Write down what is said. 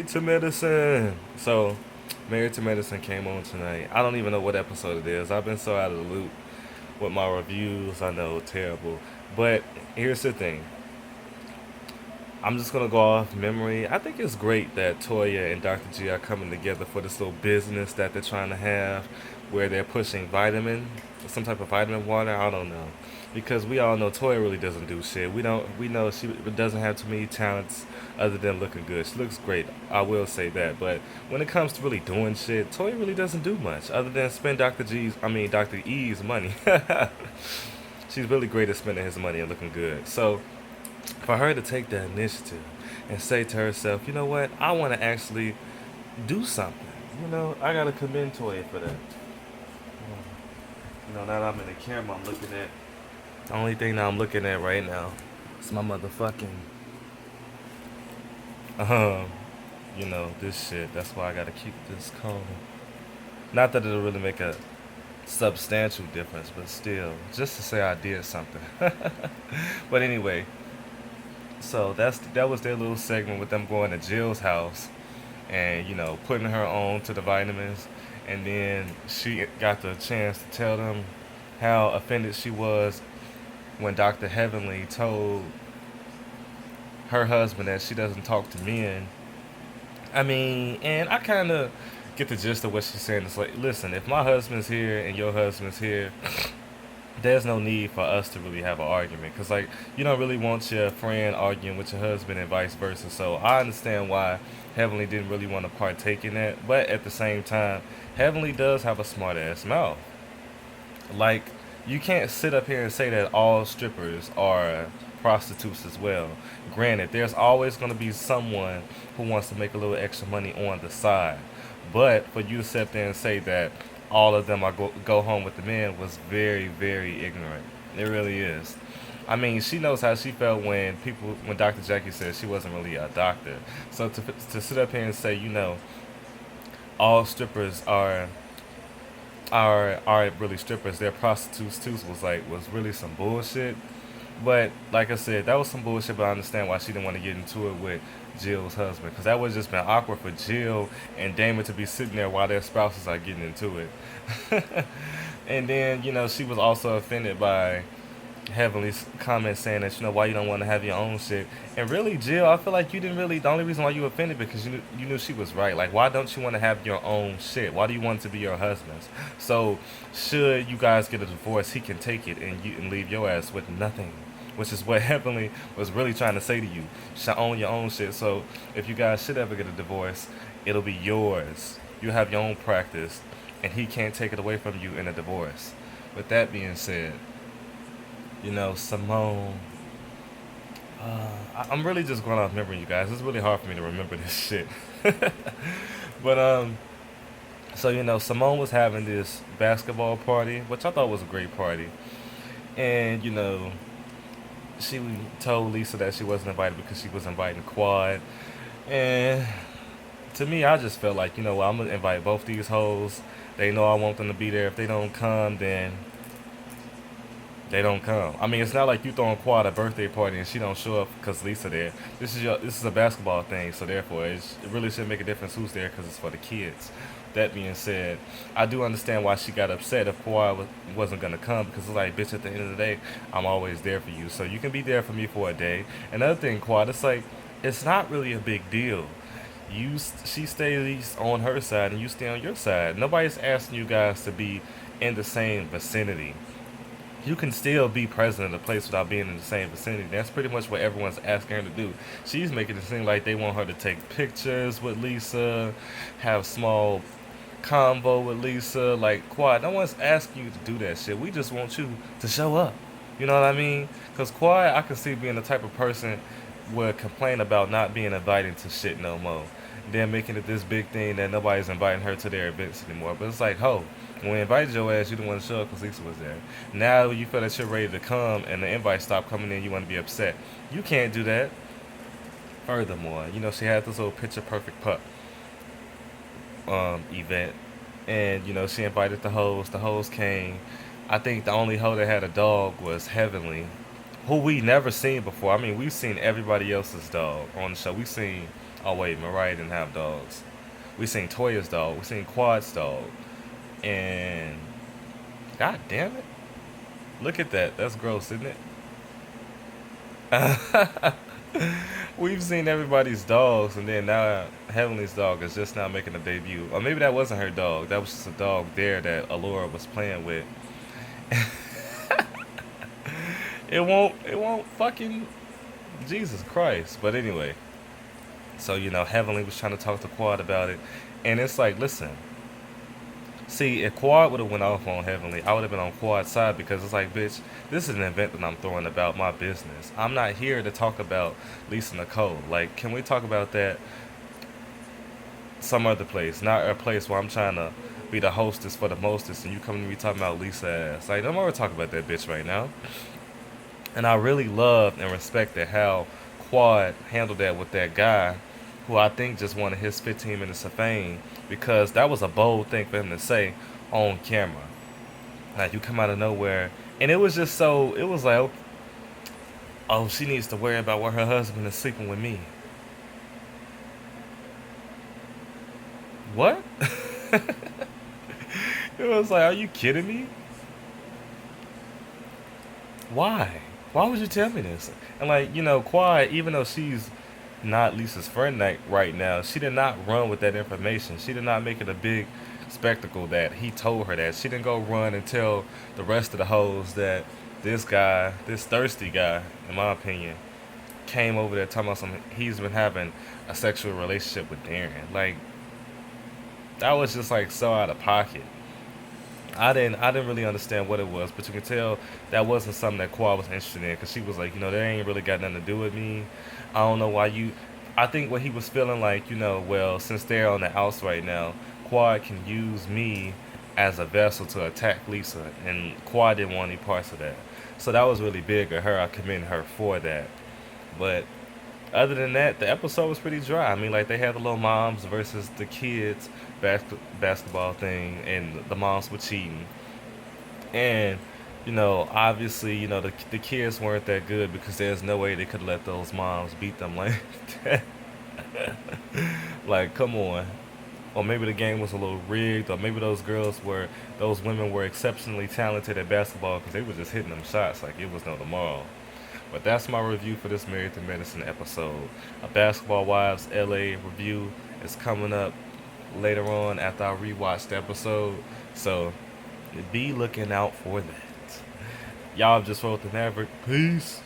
Married to Medicine. So, Married to Medicine came on tonight. I don't even know what episode it is. I've been so out of the loop with my reviews. I know, terrible. But here's the thing. I'm just gonna go off memory. I think it's great that Toya and Dr. G are coming together for this little business that they're trying to have, where they're pushing some type of vitamin water. I don't know, because we all know Toya really doesn't do shit. We know she doesn't have too many talents other than looking good. She looks great, I will say that. But when it comes to really doing shit, Toya really doesn't do much other than spend Dr. E's money. She's really great at spending his money and looking good. So for her to take that initiative and say to herself, you know what, I want to actually do something. I gotta commend Toya for that. Now that I'm in the camera, I'm looking at the only thing that I'm looking at right now is my motherfucking um, this shit. That's why I gotta keep this calm. Not that it'll really make a substantial difference, but still, just to say I did something. But anyway, so that was their little segment with them going to Jill's house and putting her on to the vitamins, and then she got the chance to tell them how offended she was when Dr. Heavenly told her husband that she doesn't talk to men. I mean, and I kind of get the gist of what she's saying. It's like, listen, if my husband's here and your husband's here, there's no need for us to really have an argument, because like you don't really want your friend arguing with your husband and vice versa. So I understand why Heavenly didn't really want to partake in that, but at the same time, Heavenly does have a smart ass mouth. Like, you can't sit up here and say that all strippers are prostitutes as well. Granted, there's always going to be someone who wants to make a little extra money on the side, but for you to sit there and say that all of them are go home with the men was very, very ignorant. It really is. I mean, she knows how she felt when Dr. Jackie said she wasn't really a doctor. So to sit up here and say, all strippers aren't really strippers, they're prostitutes too, was really some bullshit. But like I said, that was some bullshit. But I understand why she didn't want to get into it with Jill's husband, because that would have just been awkward for Jill and Damon to be sitting there while their spouses are getting into it. And then she was also offended by Heavenly's comment saying that why you don't want to have your own shit. And really, Jill, I feel like you didn't really. The only reason why you offended because you knew she was right. Like, why don't you want to have your own shit? Why do you want it to be your husband's? So should you guys get a divorce, he can take it and leave your ass with nothing. Which is what Heavenly was really trying to say to you. You should own your own shit. So if you guys should ever get a divorce, it'll be yours. You have your own practice, and he can't take it away from you in a divorce. With that being said, Simone. I'm really just going off memory, you guys. It's really hard for me to remember this shit. But so Simone was having this basketball party, which I thought was a great party, and she told Lisa that she wasn't invited because she was inviting Quad, and to me, I just felt like well, I'm gonna invite both these hoes. They know I want them to be there. If they don't come, then they don't come. I mean, it's not like you throwing Quad a birthday party and she don't show up because Lisa there. This is a basketball thing, so therefore it really shouldn't make a difference who's there because it's for the kids. That being said, I do understand why she got upset if Quad wasn't gonna come, because it's like, bitch, at the end of the day, I'm always there for you, so you can be there for me for a day. Another thing, Quad, it's like it's not really a big deal. She stays on her side and you stay on your side. Nobody's asking you guys to be in the same vicinity. You can still be president of the place without being in the same vicinity. That's pretty much what everyone's asking her to do. She's making it seem like they want her to take pictures with Lisa, have small convo with Lisa. Like, Quad, no one's asking you to do that shit. We just want you to show up. You know what I mean? Because Quad, I can see being the type of person would complain about not being invited to shit no more. Then making it this big thing that nobody's inviting her to their events anymore. But it's like, ho, when we invited your ass, you didn't want to show up because Lisa was there. Now you feel that you're ready to come and the invite stopped coming in, you want to be upset. You can't do that. Furthermore, she had this little picture perfect pup event. And, she invited the hoes. The hoes came. I think the only hoe that had a dog was Heavenly, who we never seen before. I mean, we've seen everybody else's dog on the show. We've seen Oh wait, Mariah didn't have dogs. We seen Toya's dog. We seen Quad's dog. And god damn it, look at that. That's gross, isn't it? We've seen everybody's dogs, and then now Heavenly's dog is just now making a debut. Or maybe that wasn't her dog. That was just a dog there that Allura was playing with. It won't fucking Jesus Christ. But anyway, so Heavenly was trying to talk to Quad about it, and it's like, listen, see, if Quad would have went off on Heavenly, I would have been on Quad's side because it's like, bitch, this is an event that I'm throwing about my business. I'm not here to talk about Lisa Nicole. Like, can we talk about that some other place, not a place where I'm trying to be the hostess for the mostest, and you coming to me talking about Lisa ass. Like, don't ever talk about that bitch right now. And I really loved and respected how Quad handled that with that guy, who I think just wanted his 15 minutes of fame, because that was a bold thing for him to say on camera. Like, you come out of nowhere, and it was just so. It was like, oh, she needs to worry about where her husband is sleeping with me. What? It was like, are you kidding me? Why? Why would you tell me this? And like, Quad, even though she's not Lisa's friend right now, she did not run with that information. She did not make it a big spectacle that he told her that. She didn't go run and tell the rest of the hoes that this guy, this thirsty guy, in my opinion, came over there talking about something. He's been having a sexual relationship with Darren. Like, that was just like so out of pocket. I didn't really understand what it was, but you can tell that wasn't something that Quad was interested in, because she was like, that ain't really got nothing to do with me. I don't know why you. I think what he was feeling like, well, since they're on the outs right now, Quad can use me as a vessel to attack Lisa, and Quad didn't want any parts of that. So that was really big of her. I commend her for that. But other than that, the episode was pretty dry. I mean, like, they had the little moms versus the kids basketball thing, and the moms were cheating. And, obviously, the kids weren't that good because there's no way they could let those moms beat them like that. Like, come on. Or maybe the game was a little rigged, or maybe those women were exceptionally talented at basketball because they were just hitting them shots like it was no tomorrow. But that's my review for this Married to Medicine episode. A Basketball Wives LA review is coming up later on after I rewatch the episode. So be looking out for that. Y'all just wrote the Maverick. Peace.